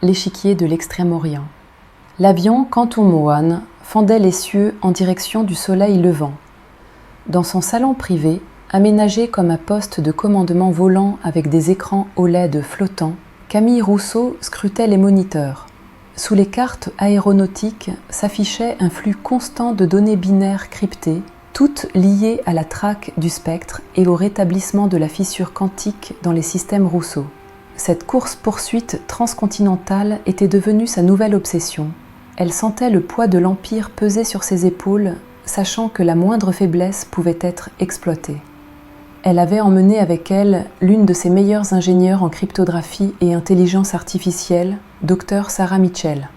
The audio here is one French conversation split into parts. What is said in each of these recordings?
l'échiquier de l'Extrême-Orient. L'avion Quantum One fendait les cieux en direction du soleil levant. Dans son salon privé, aménagé comme un poste de commandement volant avec des écrans OLED flottants, Camille Rousseau scrutait les moniteurs. Sous les cartes aéronautiques s'affichait un flux constant de données binaires cryptées, toutes liées à la traque du spectre et au rétablissement de la fissure quantique dans les systèmes Rousseau. Cette course-poursuite transcontinentale était devenue sa nouvelle obsession. Elle sentait le poids de l'empire peser sur ses épaules, sachant que la moindre faiblesse pouvait être exploitée. Elle avait emmené avec elle l'une de ses meilleures ingénieures en cryptographie et intelligence artificielle, Dr Sarah Mitchell.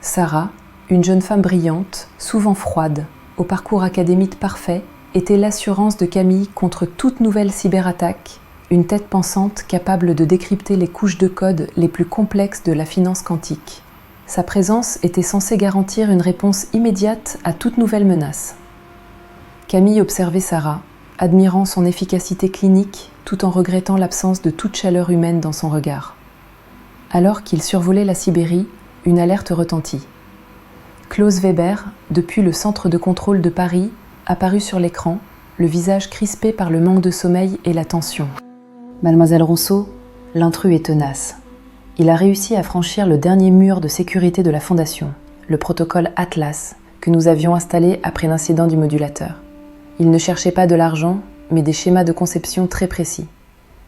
Sarah, une jeune femme brillante, souvent froide, au parcours académique parfait, était l'assurance de Camille contre toute nouvelle cyberattaque, une tête pensante capable de décrypter les couches de code les plus complexes de la finance quantique. Sa présence était censée garantir une réponse immédiate à toute nouvelle menace. Camille observait Sarah, admirant son efficacité clinique tout en regrettant l'absence de toute chaleur humaine dans son regard. Alors qu'il survolait la Sibérie, une alerte retentit. Klaus Weber, depuis le centre de contrôle de Paris, apparut sur l'écran, le visage crispé par le manque de sommeil et la tension. « Mademoiselle Rousseau, l'intrus est tenace. Il a réussi à franchir le dernier mur de sécurité de la Fondation, le protocole Atlas, que nous avions installé après l'incident du modulateur. Il ne cherchait pas de l'argent, mais des schémas de conception très précis,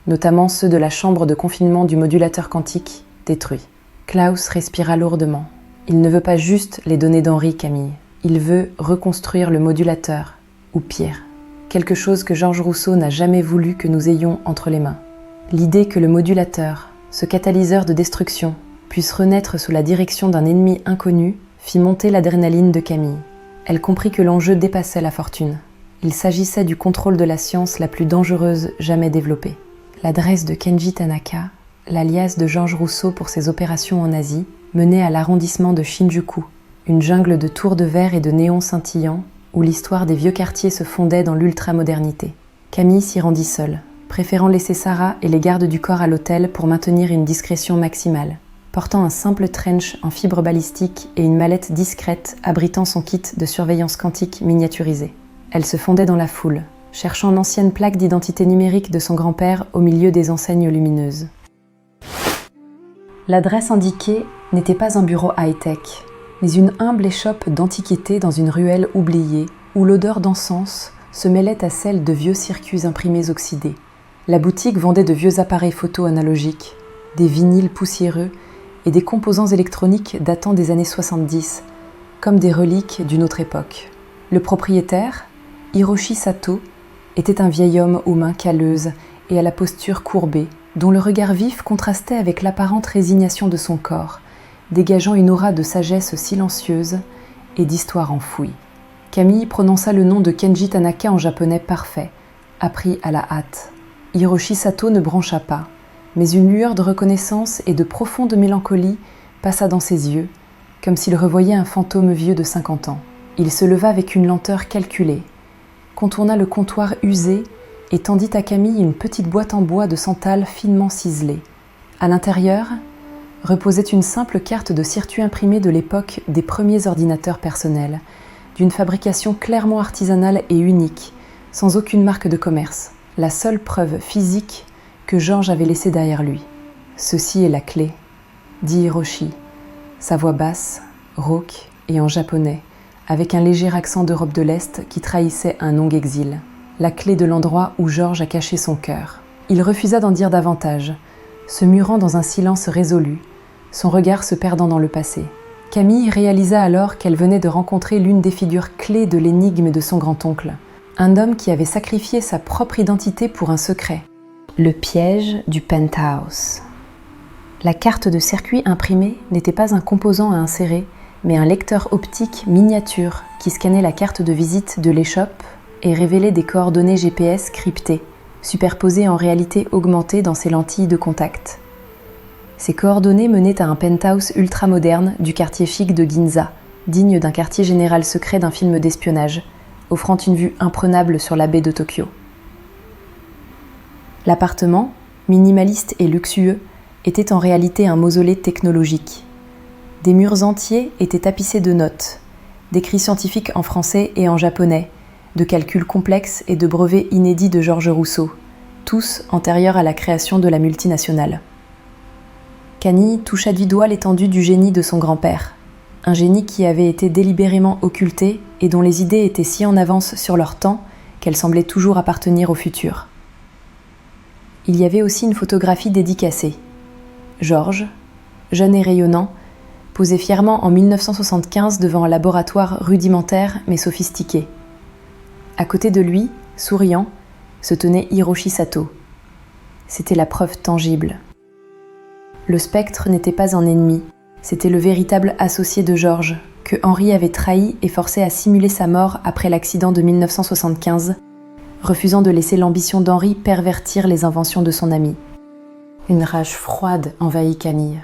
notamment ceux de la chambre de confinement du modulateur quantique, détruit. » Klaus respira lourdement. Il ne veut pas juste les données d'Henri, Camille. Il veut reconstruire le modulateur, ou pire, quelque chose que Georges Rousseau n'a jamais voulu que nous ayons entre les mains. L'idée que le modulateur, ce catalyseur de destruction, puisse renaître sous la direction d'un ennemi inconnu, fit monter l'adrénaline de Camille. Elle comprit que l'enjeu dépassait la fortune. Il s'agissait du contrôle de la science la plus dangereuse jamais développée. L'adresse de Kenji Tanaka, l'alias de Georges Rousseau pour ses opérations en Asie, menait à l'arrondissement de Shinjuku, une jungle de tours de verre et de néons scintillants où l'histoire des vieux quartiers se fondait dans l'ultramodernité. Camille s'y rendit seule, préférant laisser Sarah et les gardes du corps à l'hôtel pour maintenir une discrétion maximale, portant un simple trench en fibre balistique et une mallette discrète abritant son kit de surveillance quantique miniaturisé. Elle se fondait dans la foule, cherchant l'ancienne plaque d'identité numérique de son grand-père au milieu des enseignes lumineuses. L'adresse indiquée n'était pas un bureau high-tech, mais une humble échoppe d'antiquité dans une ruelle oubliée, où l'odeur d'encens se mêlait à celle de vieux circuits imprimés oxydés. La boutique vendait de vieux appareils photo analogiques, des vinyles poussiéreux et des composants électroniques datant des années 70, comme des reliques d'une autre époque. Le propriétaire, Hiroshi Sato, était un vieil homme aux mains calleuses et à la posture courbée, dont le regard vif contrastait avec l'apparente résignation de son corps, dégageant une aura de sagesse silencieuse et d'histoire enfouie. Camille prononça le nom de Kenji Tanaka en japonais parfait, appris à la hâte. Hiroshi Sato ne broncha pas, mais une lueur de reconnaissance et de profonde mélancolie passa dans ses yeux, comme s'il revoyait un fantôme vieux de 50 ans. Il se leva avec une lenteur calculée, contourna le comptoir usé et tendit à Camille une petite boîte en bois de santal finement ciselée. À l'intérieur, reposait une simple carte de circuit imprimé de l'époque des premiers ordinateurs personnels, d'une fabrication clairement artisanale et unique, sans aucune marque de commerce, la seule preuve physique que Georges avait laissée derrière lui. « Ceci est la clé », dit Hiroshi, sa voix basse, rauque et en japonais, avec un léger accent d'Europe de l'Est qui trahissait un long exil. La clé de l'endroit où Georges a caché son cœur. Il refusa d'en dire davantage, se murant dans un silence résolu, son regard se perdant dans le passé. Camille réalisa alors qu'elle venait de rencontrer l'une des figures clés de l'énigme de son grand-oncle, un homme qui avait sacrifié sa propre identité pour un secret. Le piège du penthouse. La carte de circuit imprimée n'était pas un composant à insérer, mais un lecteur optique miniature qui scannait la carte de visite de l'échoppe et révélait des coordonnées GPS cryptées, superposées en réalité augmentée dans ses lentilles de contact. Ces coordonnées menaient à un penthouse ultramoderne du quartier chic de Ginza, digne d'un quartier général secret d'un film d'espionnage, offrant une vue imprenable sur la baie de Tokyo. L'appartement, minimaliste et luxueux, était en réalité un mausolée technologique. Des murs entiers étaient tapissés de notes, d'écrits scientifiques en français et en japonais, de calculs complexes et de brevets inédits de Georges Rousseau, tous antérieurs à la création de la multinationale. Camille toucha du doigt l'étendue du génie de son grand-père, un génie qui avait été délibérément occulté et dont les idées étaient si en avance sur leur temps qu'elles semblaient toujours appartenir au futur. Il y avait aussi une photographie dédicacée. Georges, jeune et rayonnant, posait fièrement en 1975 devant un laboratoire rudimentaire mais sophistiqué. À côté de lui, souriant, se tenait Hiroshi Sato. C'était la preuve tangible. Le spectre n'était pas un ennemi, c'était le véritable associé de Georges, que Henri avait trahi et forcé à simuler sa mort après l'accident de 1975, refusant de laisser l'ambition d'Henri pervertir les inventions de son ami. Une rage froide envahit Camille.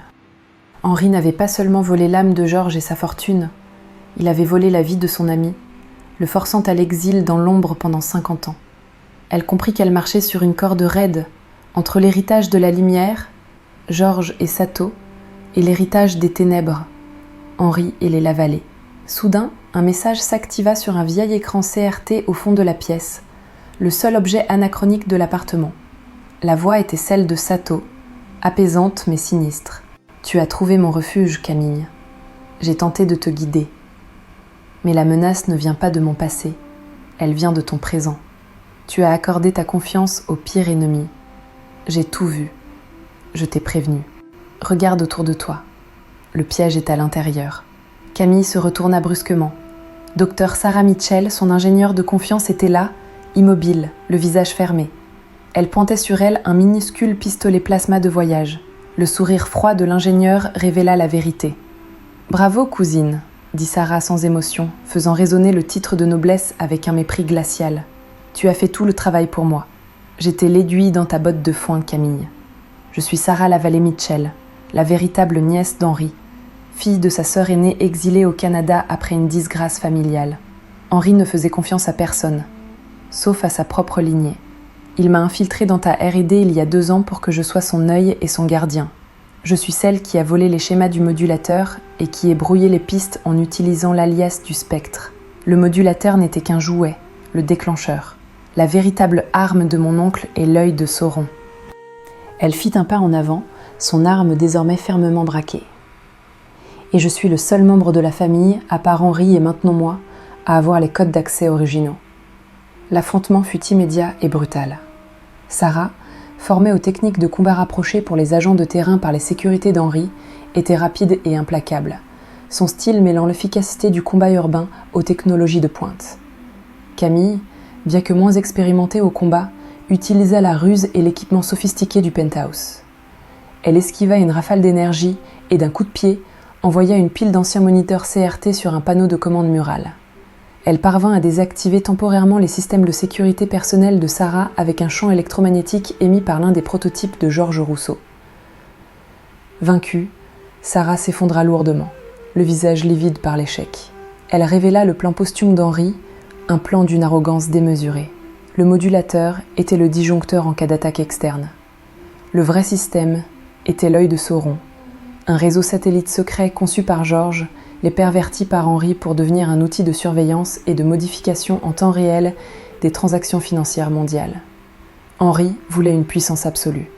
Henri n'avait pas seulement volé l'âme de Georges et sa fortune, il avait volé la vie de son ami, le forçant à l'exil dans l'ombre pendant 50 ans. Elle comprit qu'elle marchait sur une corde raide, entre l'héritage de la lumière, Georges et Sato, et l'héritage des ténèbres, Henri et les Lavallée. Soudain, un message s'activa sur un vieil écran CRT au fond de la pièce, le seul objet anachronique de l'appartement. La voix était celle de Sato, apaisante mais sinistre. « Tu as trouvé mon refuge, Camille. J'ai tenté de te guider. Mais la menace ne vient pas de mon passé, elle vient de ton présent. Tu as accordé ta confiance au pire ennemi. J'ai tout vu. Je t'ai prévenu. Regarde autour de toi. Le piège est à l'intérieur. » Camille se retourna brusquement. Docteur Sarah Mitchell, son ingénieure de confiance, était là, immobile, le visage fermé. Elle pointait sur elle un minuscule pistolet plasma de voyage. Le sourire froid de l'ingénieur révéla la vérité. « Bravo, cousine », dit Sarah sans émotion, faisant résonner le titre de noblesse avec un mépris glacial. « Tu as fait tout le travail pour moi. J'étais l'aiguille dans ta botte de foin, Camille. Je suis Sarah Lavallée Mitchell, la véritable nièce d'Henri, fille de sa sœur aînée exilée au Canada après une disgrâce familiale. Henri ne faisait confiance à personne, sauf à sa propre lignée. Il m'a infiltrée dans ta R&D il y a 2 ans pour que je sois son œil et son gardien. Je suis celle qui a volé les schémas du modulateur et qui ait brouillé les pistes en utilisant l'alias du spectre. Le modulateur n'était qu'un jouet, le déclencheur. La véritable arme de mon oncle est l'œil de Sauron. » Elle fit un pas en avant, son arme désormais fermement braquée. « Et je suis le seul membre de la famille, à part Henri et maintenant moi, à avoir les codes d'accès originaux. » L'affrontement fut immédiat et brutal. Sarah, formée aux techniques de combat rapproché pour les agents de terrain par les sécurités d'Henri, était rapide et implacable, son style mêlant l'efficacité du combat urbain aux technologies de pointe. Camille, bien que moins expérimentée au combat, utilisa la ruse et l'équipement sophistiqué du penthouse. Elle esquiva une rafale d'énergie et d'un coup de pied, envoya une pile d'anciens moniteurs CRT sur un panneau de commande murale. Elle parvint à désactiver temporairement les systèmes de sécurité personnels de Sarah avec un champ électromagnétique émis par l'un des prototypes de Georges Rousseau. Vaincue, Sarah s'effondra lourdement, le visage livide par l'échec. Elle révéla le plan posthume d'Henri, un plan d'une arrogance démesurée. Le modulateur était le disjoncteur en cas d'attaque externe. Le vrai système était l'œil de Sauron, un réseau satellite secret conçu par Georges, les pervertis par Henri pour devenir un outil de surveillance et de modification en temps réel des transactions financières mondiales. Henri voulait une puissance absolue.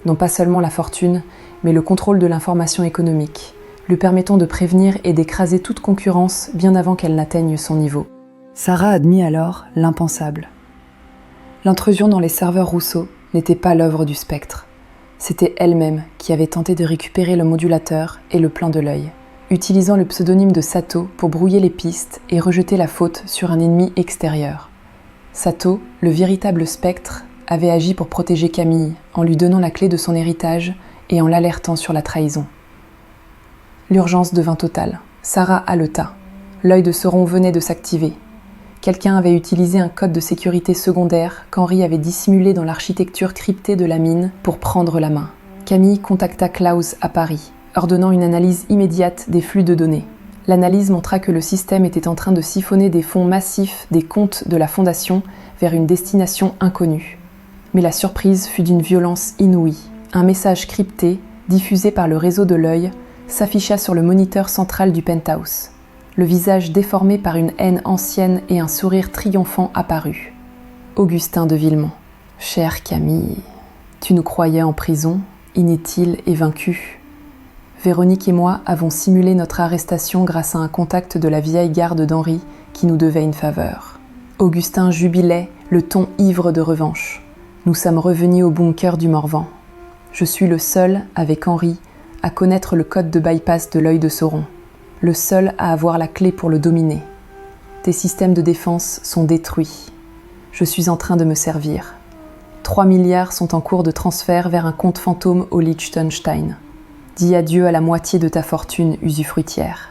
Non pas seulement la fortune, mais le contrôle de l'information économique, lui permettant de prévenir et d'écraser toute concurrence bien avant qu'elle n'atteigne son niveau. Sarah admit alors l'impensable. L'intrusion dans les serveurs Rousseau n'était pas l'œuvre du spectre. C'était elle-même qui avait tenté de récupérer le modulateur et le plan de l'œil, utilisant le pseudonyme de Sato pour brouiller les pistes et rejeter la faute sur un ennemi extérieur. Sato, le véritable spectre, avait agi pour protéger Camille en lui donnant la clé de son héritage et en l'alertant sur la trahison. L'urgence devint totale. Sarah haleta. L'œil de Sauron venait de s'activer. Quelqu'un avait utilisé un code de sécurité secondaire qu'Henri avait dissimulé dans l'architecture cryptée de la mine pour prendre la main. Camille contacta Klaus à Paris, ordonnant une analyse immédiate des flux de données. L'analyse montra que le système était en train de siphonner des fonds massifs des comptes de la Fondation vers une destination inconnue. Mais la surprise fut d'une violence inouïe. Un message crypté, diffusé par le réseau de l'œil, s'afficha sur le moniteur central du penthouse. Le visage déformé par une haine ancienne et un sourire triomphant apparut. Augustin de Villemont. Chère Camille, tu nous croyais en prison, inutiles et vaincus. Véronique et moi avons simulé notre arrestation grâce à un contact de la vieille garde d'Henri qui nous devait une faveur. Augustin jubilait, le ton ivre de revanche. Nous sommes revenus au bunker du Morvan. Je suis le seul, avec Henri, à connaître le code de bypass de l'œil de Sauron. Le seul à avoir la clé pour le dominer. Tes systèmes de défense sont détruits. Je suis en train de me servir. 3 milliards sont en cours de transfert vers un compte fantôme au Liechtenstein. Dis adieu à la moitié de ta fortune usufruitière.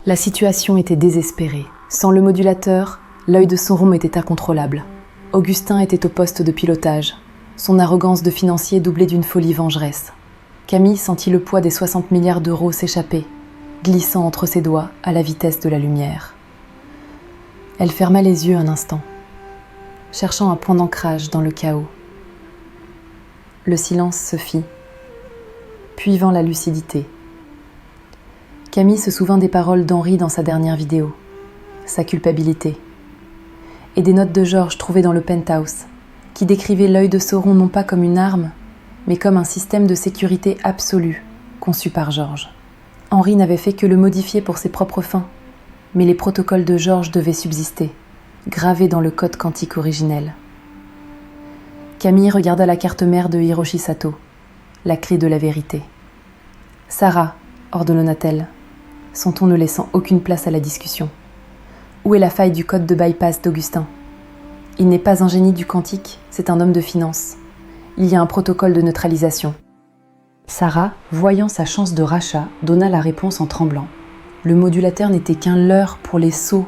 La situation était désespérée. Sans le modulateur, l'œil de Sauron était incontrôlable. Augustin était au poste de pilotage. Son arrogance de financier doublée d'une folie vengeresse. Camille sentit le poids des 60 milliards d'euros s'échapper, glissant entre ses doigts à la vitesse de la lumière. Elle ferma les yeux un instant, cherchant un point d'ancrage dans le chaos. Le silence se fit, puis vint la lucidité. Camille se souvint des paroles d'Henri dans sa dernière vidéo, sa culpabilité, et des notes de Georges trouvées dans le penthouse, qui décrivaient l'œil de Sauron non pas comme une arme, mais comme un système de sécurité absolu, conçu par Georges. Henri n'avait fait que le modifier pour ses propres fins, mais les protocoles de Georges devaient subsister, gravés dans le code quantique originel. Camille regarda la carte mère de Hiroshi Sato, la clé de la vérité. « Sarah, ordonna-t-elle, son ton ne laissant aucune place à la discussion. Où est la faille du code de bypass d'Augustin ? Il n'est pas un génie du quantique, c'est un homme de finance. Il y a un protocole de neutralisation. » Sarah, voyant sa chance de rachat, donna la réponse en tremblant. Le modulateur n'était qu'un leurre pour les sots.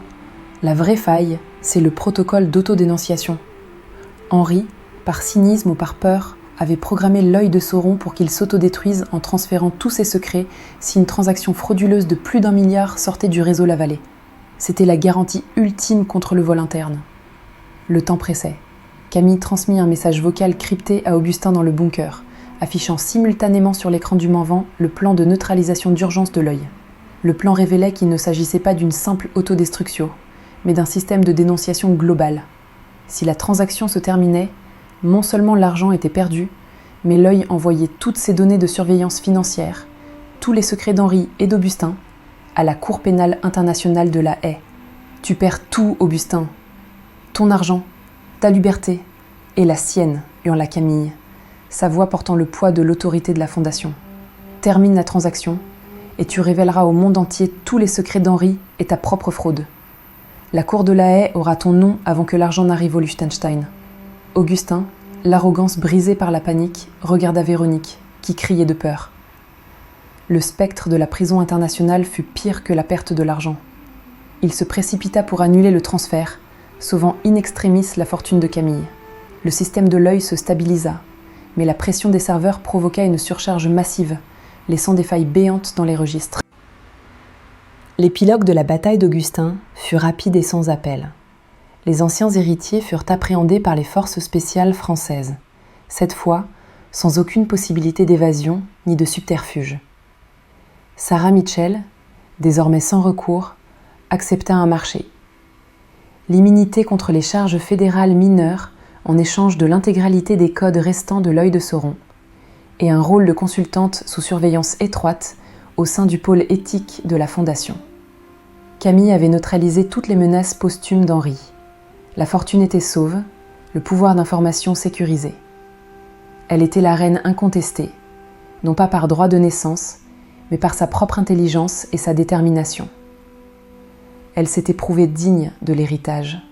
La vraie faille, c'est le protocole d'autodénonciation. Henri, par cynisme ou par peur, avait programmé l'œil de Sauron pour qu'il s'autodétruise en transférant tous ses secrets si une transaction frauduleuse de plus d'1 milliard sortait du réseau Lavalée. C'était la garantie ultime contre le vol interne. Le temps pressait. Camille transmit un message vocal crypté à Augustin dans le bunker, affichant simultanément sur l'écran du Morvan le plan de neutralisation d'urgence de l'œil. Le plan révélait qu'il ne s'agissait pas d'une simple autodestruction, mais d'un système de dénonciation global. Si la transaction se terminait, non seulement l'argent était perdu, mais l'œil envoyait toutes ses données de surveillance financière, tous les secrets d'Henri et d'Augustin, à la Cour pénale internationale de La Haye. Tu perds tout, Augustin. Ton argent, ta liberté, et la sienne, hurla Camille, sa voix portant le poids de l'autorité de la Fondation. Termine la transaction, et tu révéleras au monde entier tous les secrets d'Henri et ta propre fraude. La Cour de La Haye aura ton nom avant que l'argent n'arrive au Liechtenstein. Augustin, l'arrogance brisée par la panique, regarda Véronique, qui criait de peur. Le spectre de la prison internationale fut pire que la perte de l'argent. Il se précipita pour annuler le transfert, sauvant in extremis la fortune de Camille. Le système de l'œil se stabilisa, mais la pression des serveurs provoqua une surcharge massive, laissant des failles béantes dans les registres. L'épilogue de la bataille d'Augustin fut rapide et sans appel. Les anciens héritiers furent appréhendés par les forces spéciales françaises, cette fois sans aucune possibilité d'évasion ni de subterfuge. Sarah Mitchell, désormais sans recours, accepta un marché. L'immunité contre les charges fédérales mineures en échange de l'intégralité des codes restants de l'œil de Sauron, et un rôle de consultante sous surveillance étroite au sein du pôle éthique de la Fondation. Camille avait neutralisé toutes les menaces posthumes d'Henri. La fortune était sauve, le pouvoir d'information sécurisé. Elle était la reine incontestée, non pas par droit de naissance, mais par sa propre intelligence et sa détermination. Elle s'était prouvée digne de l'héritage.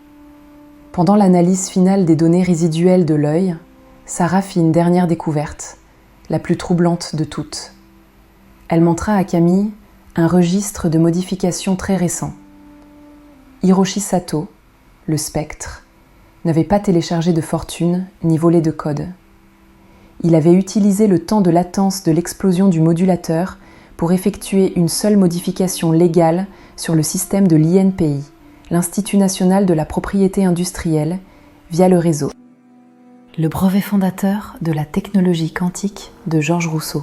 Pendant l'analyse finale des données résiduelles de l'œil, Sarah fit une dernière découverte, la plus troublante de toutes. Elle montra à Camille un registre de modifications très récent. Hiroshi Sato, le spectre, n'avait pas téléchargé de fortune ni volé de code. Il avait utilisé le temps de latence de l'explosion du modulateur pour effectuer une seule modification légale sur le système de l'INPI, l'Institut national de la propriété industrielle, via le réseau. Le brevet fondateur de la technologie quantique de Georges Rousseau,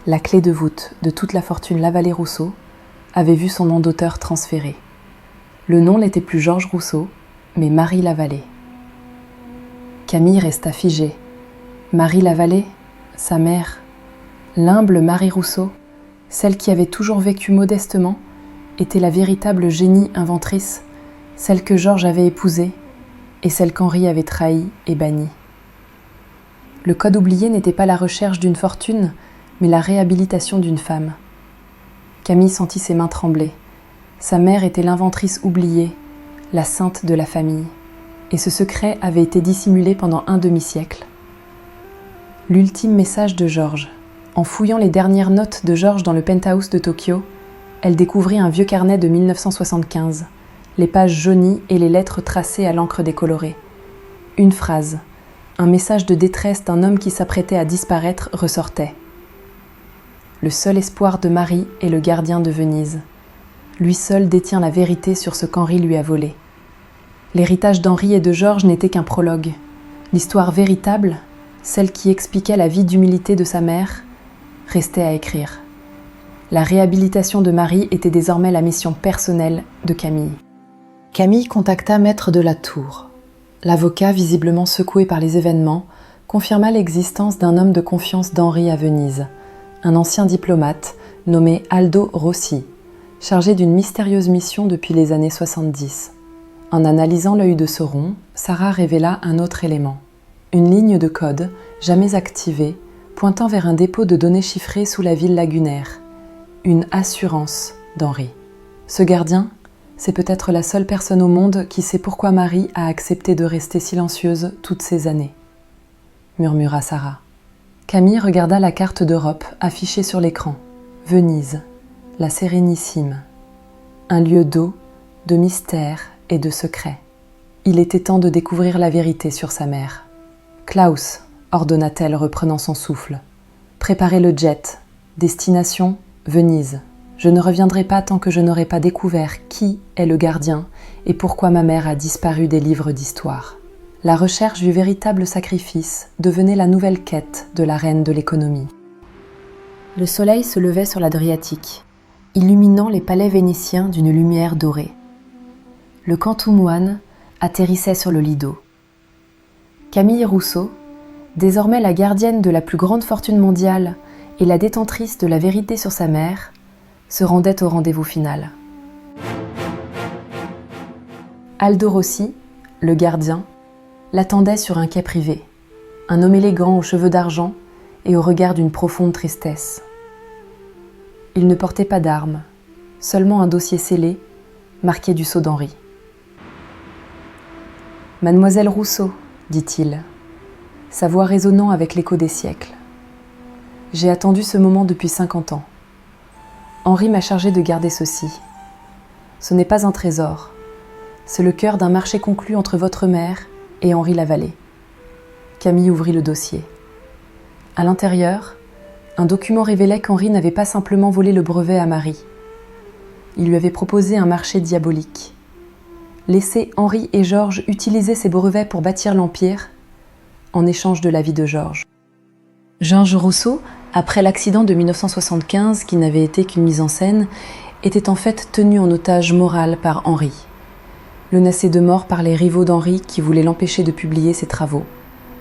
la clé de voûte de toute la fortune Lavallée-Rousseau, avait vu son nom d'auteur transféré. Le nom n'était plus Georges Rousseau, mais Marie Lavallée. Camille resta figée. Marie Lavallée, sa mère, l'humble Marie Rousseau, celle qui avait toujours vécu modestement, était la véritable génie inventrice, celle que Georges avait épousée et celle qu'Henri avait trahie et bannie. Le code oublié n'était pas la recherche d'une fortune, mais la réhabilitation d'une femme. Camille sentit ses mains trembler. Sa mère était l'inventrice oubliée, la sainte de la famille, et ce secret avait été dissimulé pendant un demi-siècle. L'ultime message de Georges. En fouillant les dernières notes de Georges dans le penthouse de Tokyo, elle découvrit un vieux carnet de 1975, les pages jaunies et les lettres tracées à l'encre décolorée. Une phrase, un message de détresse d'un homme qui s'apprêtait à disparaître ressortait. Le seul espoir de Marie est le gardien de Venise. Lui seul détient la vérité sur ce qu'Henri lui a volé. L'héritage d'Henri et de Georges n'était qu'un prologue. L'histoire véritable, celle qui expliquait la vie d'humilité de sa mère, restait à écrire. La réhabilitation de Marie était désormais la mission personnelle de Camille. Camille contacta Maître de la Tour. L'avocat, visiblement secoué par les événements, confirma l'existence d'un homme de confiance d'Henri à Venise, un ancien diplomate nommé Aldo Rossi, chargé d'une mystérieuse mission depuis les années 70. En analysant l'œil de Sauron, Sarah révéla un autre élément. Une ligne de code, jamais activée, pointant vers un dépôt de données chiffrées sous la ville lagunaire. Une assurance d'Henri. Ce gardien, c'est peut-être la seule personne au monde qui sait pourquoi Marie a accepté de rester silencieuse toutes ces années, murmura Sarah. Camille regarda la carte d'Europe affichée sur l'écran. Venise, la Sérénissime. Un lieu d'eau, de mystère et de secret. Il était temps de découvrir la vérité sur sa mère. Klaus, ordonna-t-elle reprenant son souffle. Préparez le jet. Destination, Venise. Je ne reviendrai pas tant que je n'aurai pas découvert qui est le gardien et pourquoi ma mère a disparu des livres d'histoire. La recherche du véritable sacrifice devenait la nouvelle quête de la reine de l'économie. Le soleil se levait sur l'Adriatique, illuminant les palais vénitiens d'une lumière dorée. Le Quantum One atterrissait sur le Lido. Camille Rousseau, désormais la gardienne de la plus grande fortune mondiale et la détentrice de la vérité sur sa mère, se rendait au rendez-vous final. Aldo Rossi, le gardien, l'attendait sur un quai privé, un homme élégant aux cheveux d'argent et au regard d'une profonde tristesse. Il ne portait pas d'armes, seulement un dossier scellé, marqué du sceau d'Henri. « Mademoiselle Rousseau », dit-il, sa voix résonnant avec l'écho des siècles. « J'ai attendu ce moment depuis 50 ans. Henri m'a chargé de garder ceci. Ce n'est pas un trésor, c'est le cœur d'un marché conclu entre votre mère et Henri Lavallée. » Camille ouvrit le dossier. À l'intérieur, un document révélait qu'Henri n'avait pas simplement volé le brevet à Marie. Il lui avait proposé un marché diabolique. Laisser Henri et Georges utiliser ces brevets pour bâtir l'Empire, en échange de la vie de Georges. Georges Rousseau, après l'accident de 1975 qui n'avait été qu'une mise en scène, était en fait tenu en otage moral par Henri. Menacé de mort par les rivaux d'Henri qui voulaient l'empêcher de publier ses travaux,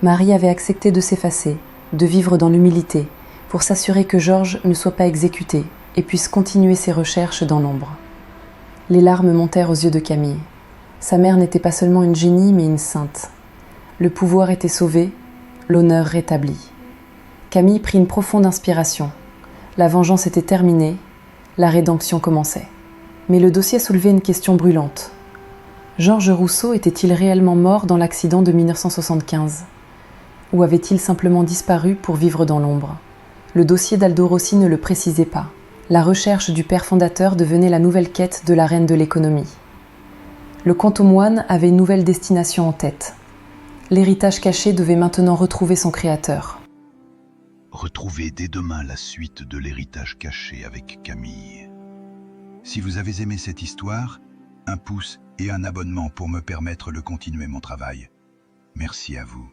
Marie avait accepté de s'effacer, de vivre dans l'humilité, pour s'assurer que Georges ne soit pas exécuté et puisse continuer ses recherches dans l'ombre. Les larmes montèrent aux yeux de Camille. Sa mère n'était pas seulement une génie, mais une sainte. Le pouvoir était sauvé, l'honneur rétabli. Camille prit une profonde inspiration. La vengeance était terminée, la rédemption commençait. Mais le dossier soulevait une question brûlante. Georges Rousseau était-il réellement mort dans l'accident de 1975 ? Ou avait-il simplement disparu pour vivre dans l'ombre ? Le dossier d'Aldo Rossi ne le précisait pas. La recherche du père fondateur devenait la nouvelle quête de la reine de l'économie. Le Quantum One avait une nouvelle destination en tête. L'héritage caché devait maintenant retrouver son créateur. Retrouvez dès demain la suite de l'héritage caché avec Camille. Si vous avez aimé cette histoire, un pouce et un abonnement pour me permettre de continuer mon travail. Merci à vous.